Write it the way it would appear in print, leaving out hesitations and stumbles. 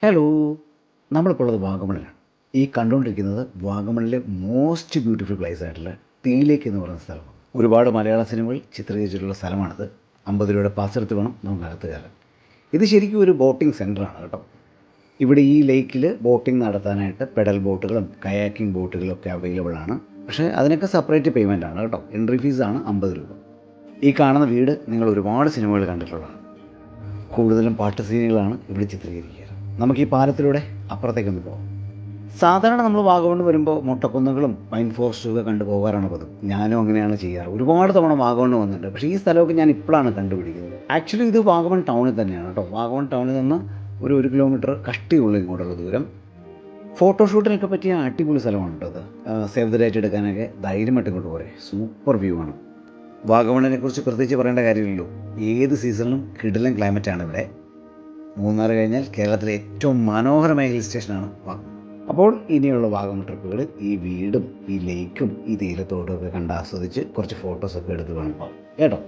Hello, നമ്മളിപ്പോൾ ഉള്ളത് വാഗമണിലാണ്. ഈ കണ്ടുകൊണ്ടിരിക്കുന്നത് വാഗമണിലെ മോസ്റ്റ് ബ്യൂട്ടിഫുൾ പ്ലേസ് ആയിട്ടുള്ള തീയിലേക്ക് എന്ന് പറയുന്ന സ്ഥലമാണ്. ഒരുപാട് മലയാള സിനിമകൾ ചിത്രീകരിച്ചിട്ടുള്ള സ്ഥലമാണിത്. 50 രൂപയുടെ പാസ് എടുത്ത് വേണം നമുക്ക് അകത്ത് കയറാൻ. ഇത് ശരിക്കും ഒരു ബോട്ടിംഗ് സെൻ്ററാണ് കേട്ടോ. ഇവിടെ ഈ ലേക്കിൽ ബോട്ടിംഗ് നടത്താനായിട്ട് പെഡൽ ബോട്ടുകളും കയാക്കിംഗ് ബോട്ടുകളും ഒക്കെ അവൈലബിൾ ആണ്. പക്ഷേ അതിനൊക്കെ സെപ്പറേറ്റ് പേയ്മെൻ്റ് ആണ് കേട്ടോ. എൻട്രി ഫീസാണ് 50 രൂപ. ഈ കാണുന്ന വീട് നിങ്ങൾ ഒരുപാട് സിനിമകൾ കണ്ടിട്ടുള്ളതാണ്. കൂടുതലും പാട്ട് സീനുകളാണ് ഇവിടെ ചിത്രീകരിക്കുക. നമുക്ക് ഈ പാലത്തിലൂടെ അപ്പുറത്തേക്കൊന്ന് പോകാം. സാധാരണ നമ്മൾ വാഗമൺ വരുമ്പോൾ മൊട്ടക്കുന്നുകളും പൈൻ ഫോറസ്റ്റുമൊക്കെ കണ്ടു പോകാറാണ് പതിവ്. ഞാനും അങ്ങനെയാണ് ചെയ്യാറ്. ഒരുപാട് തവണ വാഗമൺ വന്നിട്ടുണ്ട്. പക്ഷേ ഈ സ്ഥലമൊക്കെ ഞാൻ ഇപ്പോഴാണ് കണ്ടുപിടിക്കുന്നത്. ആക്ച്വലി ഇത് വാഗമൺ ടൗണിൽ തന്നെയാണ് കേട്ടോ. വാഗമൺ ടൗണിൽ നിന്ന് ഒരു 1 കിലോമീറ്റർ കഷ്ടിയുള്ള ഇങ്ങോട്ടുള്ള ദൂരം. ഫോട്ടോഷൂട്ടിനൊക്കെ പറ്റിയ അടിപൊളി സ്ഥലമാണ് കേട്ടോ അത്. സേവ് ദ ഡേറ്റ് എടുക്കാനൊക്കെ ധൈര്യമായിട്ട് ഇങ്ങോട്ട് പോരെ. സൂപ്പർ വ്യൂ ആണ്. വാഗമണിനെ കുറിച്ച് പ്രത്യേകിച്ച് പറയേണ്ട കാര്യമില്ലല്ലോ. ഏത് സീസണിലും കിടിലൻ ക്ലൈമറ്റാണ് ഇവിടെ. മൂന്നാർ കഴിഞ്ഞാൽ കേരളത്തിലെ ഏറ്റവും മനോഹരമായ ഹിൽ സ്റ്റേഷനാണ് വാഗമൺ. അപ്പോൾ ഇനിയുള്ള വാഗമൺ ട്രിപ്പുകൾ ഈ വീടും ഈ ലേക്കും ഈ തേയിലത്തോടും ഒക്കെ കണ്ട് ആസ്വദിച്ച് കുറച്ച് ഫോട്ടോസൊക്കെ എടുത്ത് വേണം കേട്ടോ.